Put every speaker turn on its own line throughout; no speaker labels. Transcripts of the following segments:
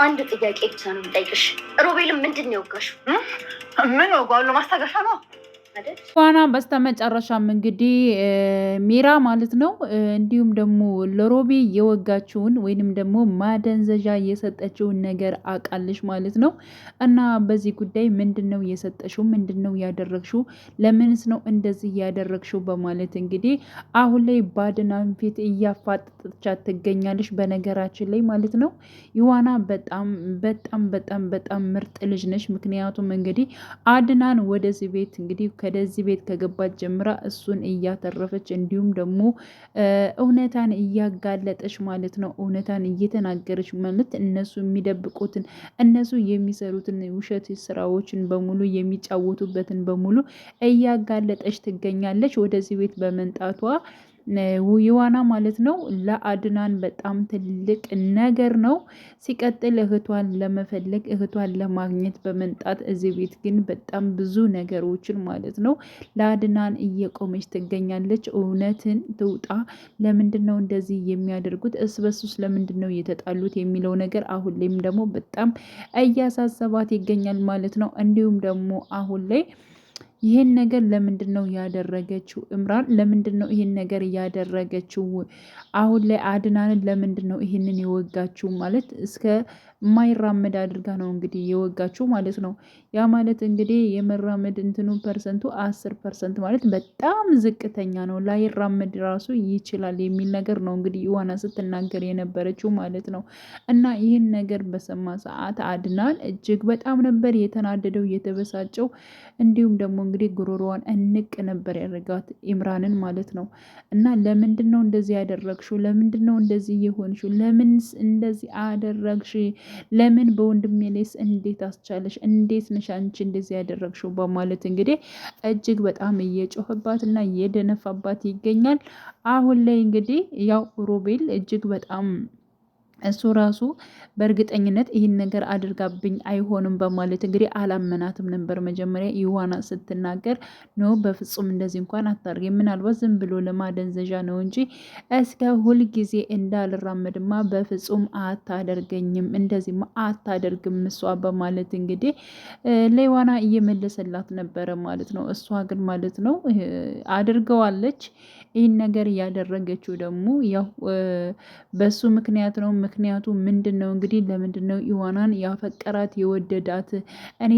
አንድ ጥያቄ ብቻ ነው የምጠይቅሽ። ሮቤልም ምንድን ነው የወጋሽው?
ምን ወጋዋለሁ? ማስታገሻ ነው።
ዋና በስተመጨረሻም እንግዲህ ሚራ ማለት ነው እንዲሁም ደግሞ ለሮቤ የወጋችውን ወይንም ደግሞ ማደንዘዣ የሰጠችውን ነገር አውቃለች ማለት ነው። እና በዚህ ጉዳይ ምንድን ነው የሰጠሽው? ምንድን ነው ያደረግሽው? ለምንስ ነው እንደዚህ ያደረግሽው? በማለት እንግዲህ አሁን ላይ ባድናን ፊት እያፋጠጠቻት ትገኛለች። በነገራችን ላይ ማለት ነው ይዋና በጣም በጣም በጣም በጣም ምርጥ ልጅ ነች። ምክንያቱም እንግዲህ አድናን ወደዚህ ቤት እንግዲህ ከደዚህ ቤት ከገባች ጀምራ እሱን እያተረፈች እንዲሁም ደግሞ እውነታን እያጋለጠች ማለት ነው። እውነታን እየተናገረች ማለት እነሱ የሚደብቁትን እነሱ የሚሰሩትን ውሸት ስራዎችን በሙሉ የሚጫወቱበትን በሙሉ እያጋለጠች ትገኛለች። ወደዚህ ቤት በመምጣቷ ይዋና ማለት ነው ለአድናን በጣም ትልቅ ነገር ነው። ሲቀጥል እህቷን ለመፈለግ እህቷን ለማግኘት በመምጣት እዚህ ቤት ግን በጣም ብዙ ነገሮችን ማለት ነው ለአድናን እየቆመች ትገኛለች። እውነትን ትውጣ። ለምንድን ነው እንደዚህ የሚያደርጉት? እርስ በርስ ለምንድን ነው የተጣሉት የሚለው ነገር አሁን ላይም ደግሞ በጣም እያሳሰባት ይገኛል ማለት ነው። እንዲሁም ደግሞ አሁን ላይ ይህን ነገር ለምንድን ነው ያደረገችው? እምራን ለምንድን ነው ይህን ነገር ያደረገችው? አሁን ላይ አድናንን ለምንድን ነው ይህንን የወጋችው? ማለት እስከ ማይራመድ አድርጋ ነው እንግዲህ የወጋችው ማለት ነው። ያ ማለት እንግዲህ የመራመድ እንትኑ ፐርሰንቱ 10% ማለት በጣም ዝቅተኛ ነው። ላይራመድ ራሱ ይችላል የሚል ነገር ነው እንግዲህ ይዋና ስትናገር የነበረችው ማለት ነው። እና ይህን ነገር በሰማ ሰዓት አድናን እጅግ በጣም ነበር የተናደደው የተበሳጨው። እንዲሁም ደግሞ እንግዲህ ጉሮሮዋን እንቅ ነበር ያደረጋት ኢምራንን ማለት ነው። እና ለምንድን ነው እንደዚህ ያደረግሽው? ለምንድን ነው እንደዚህ የሆንሽው? ለምንስ እንደዚህ አደረግሽ? ለምን በወንድሜ ላይስ እንዴት አስቻለሽ? እንዴት ነሽ አንቺ እንደዚህ ያደረግሽው? በማለት እንግዲህ እጅግ በጣም እየጮህባት እና እየደነፋባት ይገኛል። አሁን ላይ እንግዲህ ያው ሮቤል እጅግ በጣም እሱ ራሱ በእርግጠኝነት ይህን ነገር አድርጋብኝ አይሆንም በማለት እንግዲህ አላመናትም ነበር። መጀመሪያ ይዋና ስትናገር ኖ በፍጹም እንደዚህ እንኳን አታርግ፣ ምናልባት ዝም ብሎ ለማደንዘዣ ነው እንጂ እስከ ሁልጊዜ እንዳልራመድማ በፍጹም አታደርገኝም፣ እንደዚህማ አታደርግም እሷ በማለት እንግዲህ ለይዋና እየመለሰላት ነበረ ማለት ነው። እሷ ግን ማለት ነው አድርገዋለች። ይህን ነገር እያደረገችው ደግሞ ያው በሱ ምክንያት ነው። ምክንያቱ ምንድን ነው እንግዲህ ለምንድን ነው ይዋናን ያፈቀራት የወደዳት? እኔ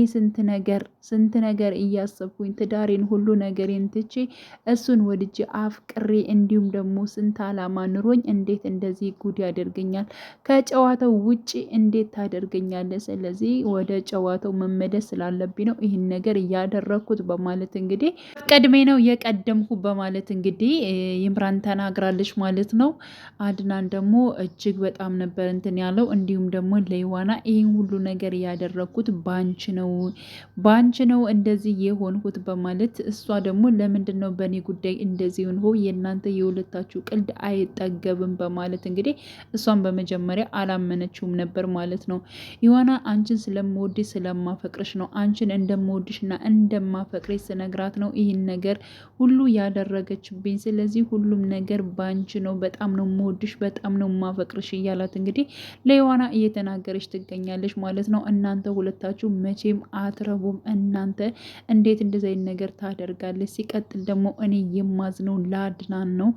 ስንት ነገር እያሰብኩኝ ትዳሬን ሁሉ ነገሬን ትቼ እሱን ወድጄ አፍቅሬ እንዲሁም ደግሞ ስንት አላማ ኑሮኝ እንዴት እንደዚህ ጉድ ያደርገኛል? ከጨዋታው ውጪ እንዴት ታደርገኛለህ? ስለዚህ ወደ ጨዋታው መመለስ ስላለብኝ ነው ይህን ነገር እያደረግኩት በማለት እንግዲህ ቀድሜ ነው የቀደምኩ በማለት እንግዲህ ይምራን ተናግራለች ማለት ነው። አድናን ደግሞ እጅግ በጣም ነበር እንትን ያለው። እንዲሁም ደግሞ ለይዋና ይህን ሁሉ ነገር ያደረግኩት ባንች ነው እንደዚህ የሆንኩት በማለት እሷ ደግሞ ለምንድን ነው በእኔ ጉዳይ እንደዚህ ሆንሁ? የእናንተ የሁለታችሁ ቀልድ አይጠገብም በማለት እንግዲህ እሷን በመጀመሪያ አላመነችውም ነበር ማለት ነው። ይዋና አንቺን ስለምወድሽ ስለማፈቅርሽ ነው አንቺን እንደምወድሽና እንደማፈቅርሽ ስነግራት ነው ይህን ነገር ሁሉ ያደረገችብኝ። ስለዚህ ሁሉም ነገር ባንቺ ነው፣ በጣም ነው የምወድሽ፣ በጣም ነው የማፈቅርሽ እያላት እንግዲህ ለይዋና እየተናገረች ትገኛለች ማለት ነው። እናንተ ሁለታችሁ መቼም አትረቡም። እናንተ እንዴት እንደዚህ አይነት ነገር ታደርጋለች? ሲቀጥል ደግሞ እኔ የማዝነው ለአድናን ነው፣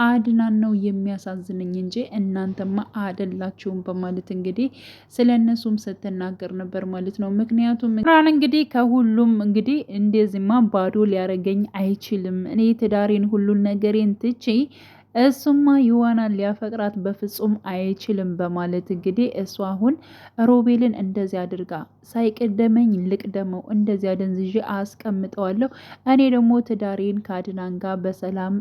አድናን ነው የሚያሳዝነኝ እንጂ እናንተማ አደላችሁም በማለት እንግዲህ ስለ እነሱም ስትናገር ነበር ማለት ነው። ምክንያቱም እንግዲህ ከሁሉም እንግዲህ እንደዚህማ ባዶ ሊያረገኝ አይችልም። እኔ ትዳሬን ሁሉን ነገሬን ትቼ እሱማ ይዋናን ሊያፈቅራት በፍጹም አይችልም በማለት እንግዲህ እሷ አሁን ሮቤልን እንደዚህ አድርጋ ሳይቀደመኝ ልቅደመው፣ እንደዚህ አደንዝዤ አስቀምጠዋለሁ፣ እኔ ደግሞ ትዳሬን ከአድናን ጋር በሰላም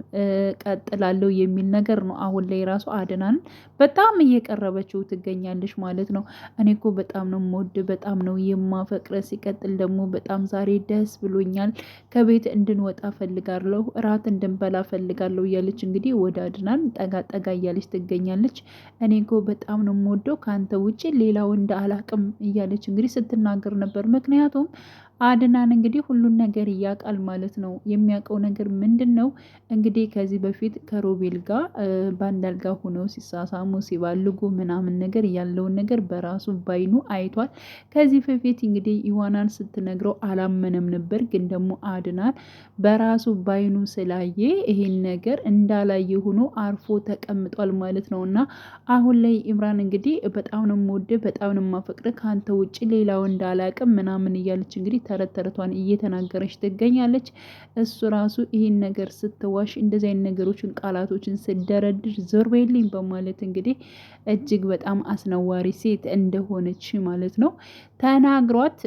ቀጥላለሁ የሚል ነገር ነው። አሁን ላይ ራሱ አድናን በጣም እየቀረበችው ትገኛለች ማለት ነው። እኔ እኮ በጣም ነው የምወድ፣ በጣም ነው የማፈቅረ፣ ሲቀጥል ደግሞ በጣም ዛሬ ደስ ብሎኛል፣ ከቤት እንድንወጣ ፈልጋለሁ፣ እራት እንድንበላ ፈልጋለሁ እያለች እንግዲህ ወደ አድናን ጠጋ ጠጋ እያለች ትገኛለች። እኔ እኮ በጣም ነው የምወደው ከአንተ ውጭ ሌላ ወንድ አላቅም እያለች እንግዲህ ስትናገር ነበር። ምክንያቱም አድናን እንግዲህ ሁሉን ነገር ያውቃል ማለት ነው። የሚያውቀው ነገር ምንድን ነው እንግዲህ ከዚህ በፊት ከሮቤል ጋር በአንድ አልጋ ሆነው ሲሳሳሙ ሲባልጉ ምናምን ነገር ያለውን ነገር በራሱ ባይኑ አይቷል። ከዚህ በፊት እንግዲህ ኢዋናን ስትነግረው አላመነም ነበር፣ ግን ደግሞ አድናን በራሱ ባይኑ ስላየ ይሄን ነገር እንዳላየ ሆኖ አርፎ ተቀምጧል ማለት ነው። እና አሁን ላይ ኢምራን እንግዲህ በጣም ነው የምወድህ፣ በጣም ነው የማፈቅርህ፣ ከአንተ ውጭ ሌላው እንዳላቅም ምናምን እያለች እንግዲህ ተረት ተረቷን እየተናገረች ትገኛለች። እሱ ራሱ ይህን ነገር ስትዋሽ እንደዚህ አይነት ነገሮችን ቃላቶችን ስደረድር ዞር በይልኝ በማለት እንግዲህ እጅግ በጣም አስነዋሪ ሴት እንደሆነች ማለት ነው ተናግሯት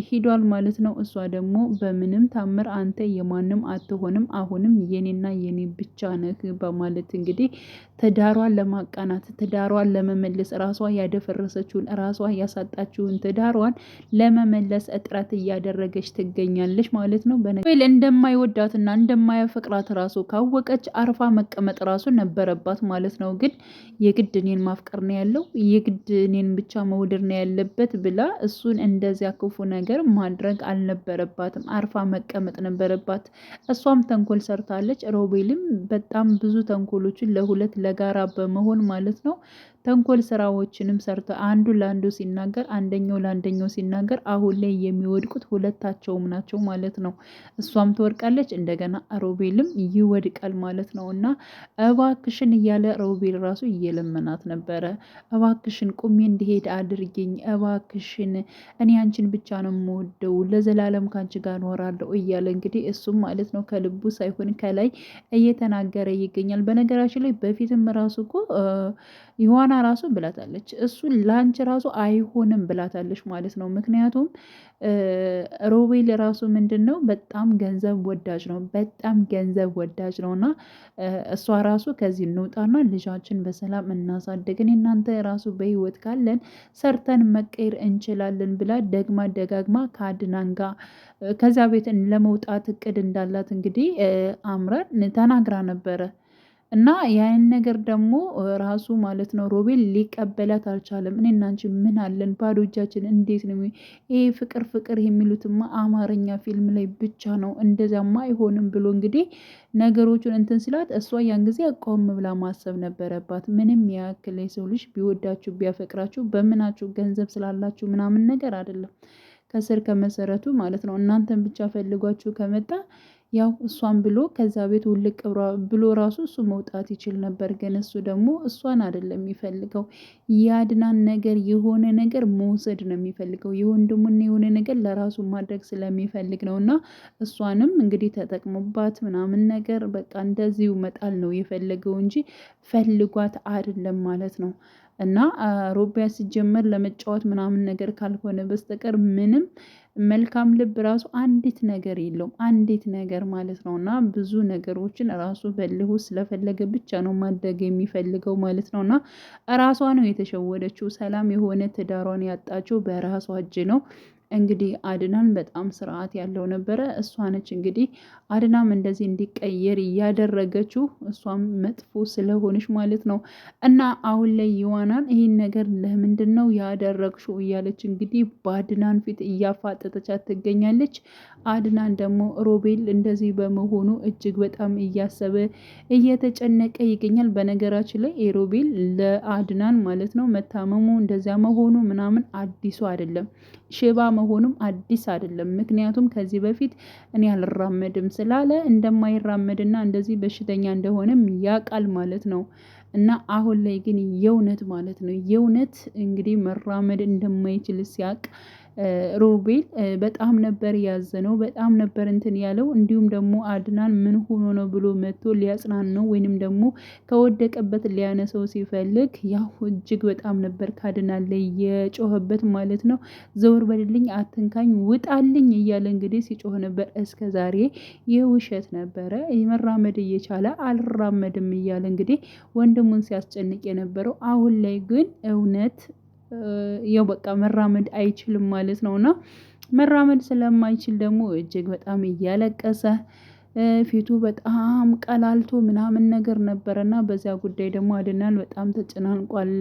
ሂዷል ማለት ነው። እሷ ደግሞ በምንም ታምር አንተ የማንም አትሆንም፣ አሁንም የኔና የኔ ብቻ ነህ በማለት እንግዲህ ትዳሯን ለማቃናት ትዳሯን ለመመለስ ራሷ ያደፈረሰችውን ራሷ ያሳጣችውን ትዳሯን ለመመለስ እጥረት እያደረገች ትገኛለች ማለት ነው። በነገር እንደማይወዳትና እንደማያፈቅራት ራሱ ካወቀች አርፋ መቀመጥ ራሱ ነበረባት ማለት ነው። ግን የግድ እኔን ማፍቀር ነው ያለው የግድ እኔን ብቻ መውደድ ነው ያለበት ብላ እሱን እንደዚያ ክፉ ነገር ማድረግ አልነበረባትም። አርፋ መቀመጥ ነበረባት። እሷም ተንኮል ሰርታለች። ሮቤልም በጣም ብዙ ተንኮሎችን ለሁለት ለጋራ በመሆን ማለት ነው ተንኮል ስራዎችንም ሰርተ አንዱ ለአንዱ ሲናገር አንደኛው ለአንደኛው ሲናገር አሁን ላይ የሚወድቁት ሁለታቸውም ናቸው ማለት ነው። እሷም ትወድቃለች፣ እንደገና ሮቤልም ይወድቃል ማለት ነው። እና እባክሽን እያለ ሮቤል ራሱ እየለመናት ነበረ። እባክሽን ቁሜ እንዲሄድ አድርጌኝ፣ እባክሽን እኔ አንቺን ብቻ ነው የምወደው፣ ለዘላለም ካንቺ ጋር እኖራለሁ እያለ እንግዲህ እሱም ማለት ነው ከልቡ ሳይሆን ከላይ እየተናገረ ይገኛል። በነገራችን ላይ በፊትም ራሱ እኮ ዮሐና ራሱ ብላታለች፣ እሱ ላንቺ ራሱ አይሆንም ብላታለች ማለት ነው። ምክንያቱም ሮቤል ራሱ ምንድን ነው በጣም ገንዘብ ወዳጅ ነው፣ በጣም ገንዘብ ወዳጅ ነው። እና እሷ ራሱ ከዚህ እንውጣና ልጃችን በሰላም እናሳደግን እናንተ ራሱ በህይወት ካለን ሰርተን መቀየር እንችላለን ብላ ደግማ ደጋግማ ከአድናን ጋር ከዚያ ቤት ለመውጣት እቅድ እንዳላት እንግዲህ አምረን ተናግራ ነበረ። እና ያንን ነገር ደግሞ ራሱ ማለት ነው ሮቤል ሊቀበላት አልቻለም። እኔ እና አንቺ ምን አለን ባዶ እጃችን እንዴት ነው ይሄ ፍቅር ፍቅር የሚሉትማ አማርኛ ፊልም ላይ ብቻ ነው፣ እንደዚያማ አይሆንም ብሎ እንግዲህ ነገሮቹን እንትን ስላት እሷ ያን ጊዜ ቆም ብላ ማሰብ ነበረባት። ምንም ያክል የሰው ልጅ ቢወዳችሁ ቢያፈቅራችሁ በምናችሁ ገንዘብ ስላላችሁ ምናምን ነገር አይደለም፣ ከስር ከመሰረቱ ማለት ነው እናንተን ብቻ ፈልጓችሁ ከመጣ ያው እሷን ብሎ ከዛ ቤት ውልቅ ብሎ ራሱ እሱ መውጣት ይችል ነበር። ግን እሱ ደግሞ እሷን አይደለም የሚፈልገው፣ ያድናን ነገር የሆነ ነገር መውሰድ ነው የሚፈልገው። የወንድሙን የሆነ ነገር ለራሱ ማድረግ ስለሚፈልግ ነው። እና እሷንም እንግዲህ ተጠቅሞባት ምናምን ነገር በቃ እንደዚሁ መጣል ነው የፈለገው እንጂ ፈልጓት አይደለም ማለት ነው። እና ሮቢያ ሲጀመር ለመጫወት ምናምን ነገር ካልሆነ በስተቀር ምንም መልካም ልብ ራሱ አንዲት ነገር የለውም፣ አንዲት ነገር ማለት ነው። እና ብዙ ነገሮችን ራሱ በልሁ ስለፈለገ ብቻ ነው ማድረግ የሚፈልገው ማለት ነው። እና ራሷ ነው የተሸወደችው። ሰላም የሆነ ትዳሯን ያጣችው በራሷ እጅ ነው። እንግዲህ አድናን በጣም ስርዓት ያለው ነበረ። እሷ ነች እንግዲህ አድናም እንደዚህ እንዲቀየር እያደረገችው እሷም መጥፎ ስለሆነች ማለት ነው። እና አሁን ላይ ዮሐናን ይህን ነገር ለምንድን ነው ያደረግሽው እያለች እንግዲህ በአድናን ፊት እያፋጠጠቻት ትገኛለች። አድናን ደግሞ ሮቤል እንደዚህ በመሆኑ እጅግ በጣም እያሰበ እየተጨነቀ ይገኛል። በነገራችን ላይ ሮቤል ለአድናን ማለት ነው መታመሙ እንደዚያ መሆኑ ምናምን አዲሱ አይደለም፣ ሽባ መሆኑም አዲስ አይደለም። ምክንያቱም ከዚህ በፊት እኔ አልራመድም ስላለ እንደማይራመድና እንደዚህ በሽተኛ እንደሆነም ያውቃል ማለት ነው። እና አሁን ላይ ግን የእውነት ማለት ነው የእውነት እንግዲህ መራመድ እንደማይችል ሲያውቅ ሮቤል በጣም ነበር ያዘነው፣ በጣም ነበር እንትን ያለው። እንዲሁም ደግሞ አድናን ምን ሆኖ ነው ብሎ መጥቶ ሊያጽናነው ወይንም ደግሞ ከወደቀበት ሊያነሰው ሲፈልግ ያው እጅግ በጣም ነበር ከአድናን ላይ የጮኸበት ማለት ነው። ዘውር በልልኝ፣ አትንካኝ፣ ውጣልኝ እያለ እንግዲህ ሲጮህ ነበር። እስከ ዛሬ የውሸት ነበረ መራመድ እየቻለ አልራመድም እያለ እንግዲህ ወንድሙን ሲያስጨንቅ የነበረው። አሁን ላይ ግን እውነት ያው በቃ መራመድ አይችልም ማለት ነው። እና መራመድ ስለማይችል ደግሞ እጅግ በጣም እያለቀሰ ፊቱ በጣም ቀላልቶ ምናምን ነገር ነበረና በዚያ ጉዳይ ደግሞ አድናን በጣም ተጨናንቋል።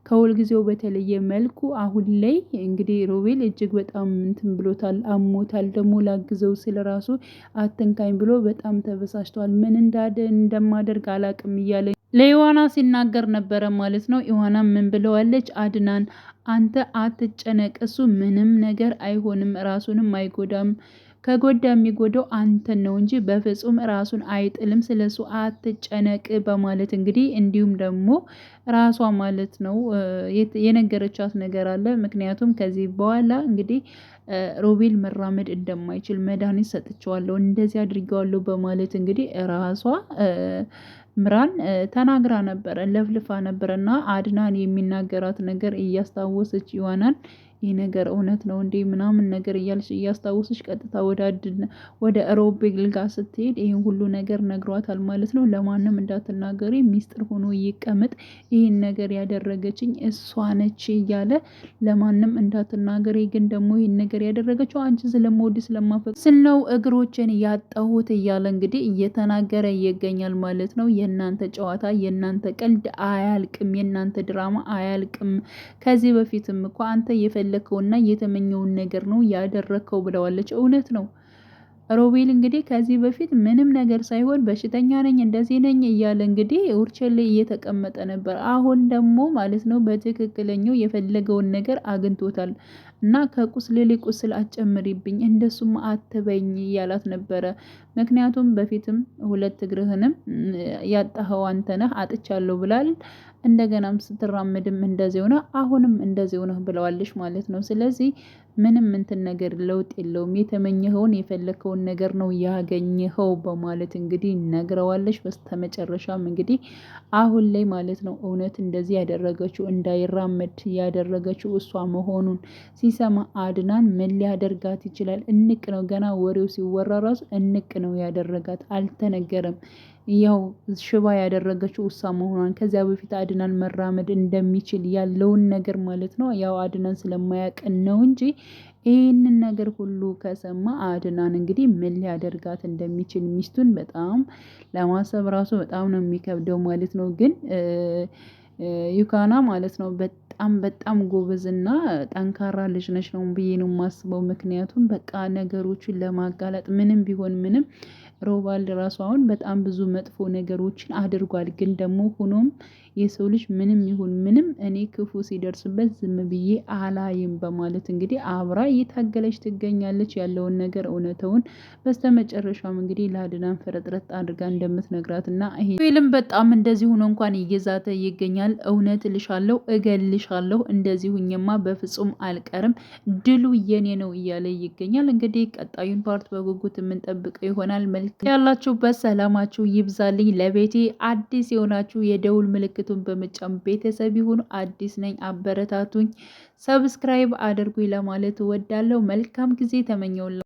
ከሁል ጊዜው በተለየ መልኩ አሁን ላይ እንግዲህ ሮቤል እጅግ በጣም እንትን ብሎታል፣ አሞታል። ደግሞ ላግዘው ስለ ራሱ አትንካኝ ብሎ በጣም ተበሳጭቷል። ምን እንደማደርግ አላቅም እያለ ለኢዋና ሲናገር ነበረ ማለት ነው። ኢዋና ምን ብለዋለች? አድናን አንተ አትጨነቅ፣ እሱ ምንም ነገር አይሆንም፣ ራሱንም አይጎዳም። ከጎዳ የሚጎዳው አንተን ነው እንጂ በፍጹም ራሱን አይጥልም፣ ስለሱ አትጨነቅ በማለት እንግዲህ እንዲሁም ደግሞ ራሷ ማለት ነው የነገረቻት ነገር አለ። ምክንያቱም ከዚህ በኋላ እንግዲህ ሮቤል መራመድ እንደማይችል መድኃኒት ሰጥቼዋለሁ፣ እንደዚህ አድርጌዋለሁ በማለት እንግዲህ ራሷ ምራን ተናግራ ነበረ፣ ለፍልፋ ነበረ እና አድናን የሚናገራት ነገር እያስታወሰች ይዋናን ይህ ነገር እውነት ነው እንዴ ምናምን ነገር እያልሽ እያስታወሰች ቀጥታ ወደ ሮቤል ጋር ስትሄድ ይህን ሁሉ ነገር ነግሯታል ማለት ነው። ለማንም እንዳትናገሪ ሚስጥር ሆኖ ይቀመጥ፣ ይህን ነገር ያደረገችኝ እሷ ነች እያለ ለማንም እንዳትናገሪ፣ ግን ደግሞ ይህን ነገር ያደረገችው አንቺ ስለምወድ ስለማፈቅ ስል ነው እግሮችን ያጣሁት እያለ እንግዲህ እየተናገረ ይገኛል ማለት ነው። የእናንተ ጨዋታ የእናንተ ቀልድ አያልቅም፣ የእናንተ ድራማ አያልቅም። ከዚህ በፊትም እኮ አንተ የፈለከውና የተመኘውን ነገር ነው ያደረከው ብለዋለች። እውነት ነው። ሮቤል እንግዲህ ከዚህ በፊት ምንም ነገር ሳይሆን በሽተኛ ነኝ እንደዚህ ነኝ እያለ እንግዲህ ውርቸሌ እየተቀመጠ ነበር። አሁን ደግሞ ማለት ነው በትክክለኛው የፈለገውን ነገር አግኝቶታል እና ከቁስል ላይ ቁስል አጨምሪብኝ እንደሱም አትበኝ እያላት ነበረ። ምክንያቱም በፊትም ሁለት እግርህንም ያጣኸው አንተ ነህ አጥቻለሁ ብላል። እንደገናም ስትራመድም እንደዚህ ሆነ፣ አሁንም እንደዚህ ሆነ ብለዋለች ማለት ነው። ስለዚህ ምንም እንትን ነገር ለውጥ የለውም፣ የተመኘኸውን የፈለከውን ነገር ነው ያገኘኸው በማለት እንግዲህ ነግረዋለች። በስተመጨረሻም እንግዲህ አሁን ላይ ማለት ነው እውነት እንደዚህ ያደረገችው እንዳይራመድ ያደረገችው እሷ መሆኑን ሲሰማ አድናን ምን ሊያደርጋት ይችላል? እንቅ ነው ገና ወሬው ሲወራ ራሱ እንቅ ነው ያደረጋት፣ አልተነገረም። ያው ሽባ ያደረገችው እሷ መሆኗን ከዚያ በፊት አድናን መራመድ እንደሚችል ያለውን ነገር ማለት ነው ያው አድናን ስለማያውቅን ነው እንጂ ይህንን ነገር ሁሉ ከሰማ አድናን እንግዲህ ምን ሊያደርጋት እንደሚችል ሚስቱን በጣም ለማሰብ ራሱ በጣም ነው የሚከብደው ማለት ነው። ግን ዩካና ማለት ነው በጣም ጎበዝና ጠንካራ ልጅ ነች ነው ብዬ ነው የማስበው። ምክንያቱም በቃ ነገሮችን ለማጋለጥ ምንም ቢሆን ምንም ሮባል ራሱ አሁን በጣም ብዙ መጥፎ ነገሮችን አድርጓል። ግን ደግሞ ሆኖም የሰው ልጅ ምንም ይሁን ምንም እኔ ክፉ ሲደርስበት ዝም ብዬ አላይም በማለት እንግዲህ አብራ እየታገለች ትገኛለች ያለውን ነገር እውነተውን። በስተመጨረሻም እንግዲህ ለአድናን ፍርጥርጥ አድርጋ እንደምትነግራትና ይሄ ፊልም በጣም እንደዚህ ሆኖ እንኳን እየዛተ ይገኛል። እውነት እልሻለሁ እገልሻለሁ፣ እንደዚህ ሁኝማ በፍጹም አልቀርም፣ ድሉ የኔ ነው እያለ ይገኛል። እንግዲህ ቀጣዩን ፓርት በጉጉት የምንጠብቀው ይሆናል። መልካም ያላችሁበት ሰላማችሁ ይብዛልኝ። ለቤቴ አዲስ የሆናችሁ የደውል ምልክቱን በመጫን ቤተሰብ ይሁኑ። አዲስ ነኝ አበረታቱኝ፣ ሰብስክራይብ አድርጉኝ ለማለት እወዳለሁ። መልካም ጊዜ ተመኘውላ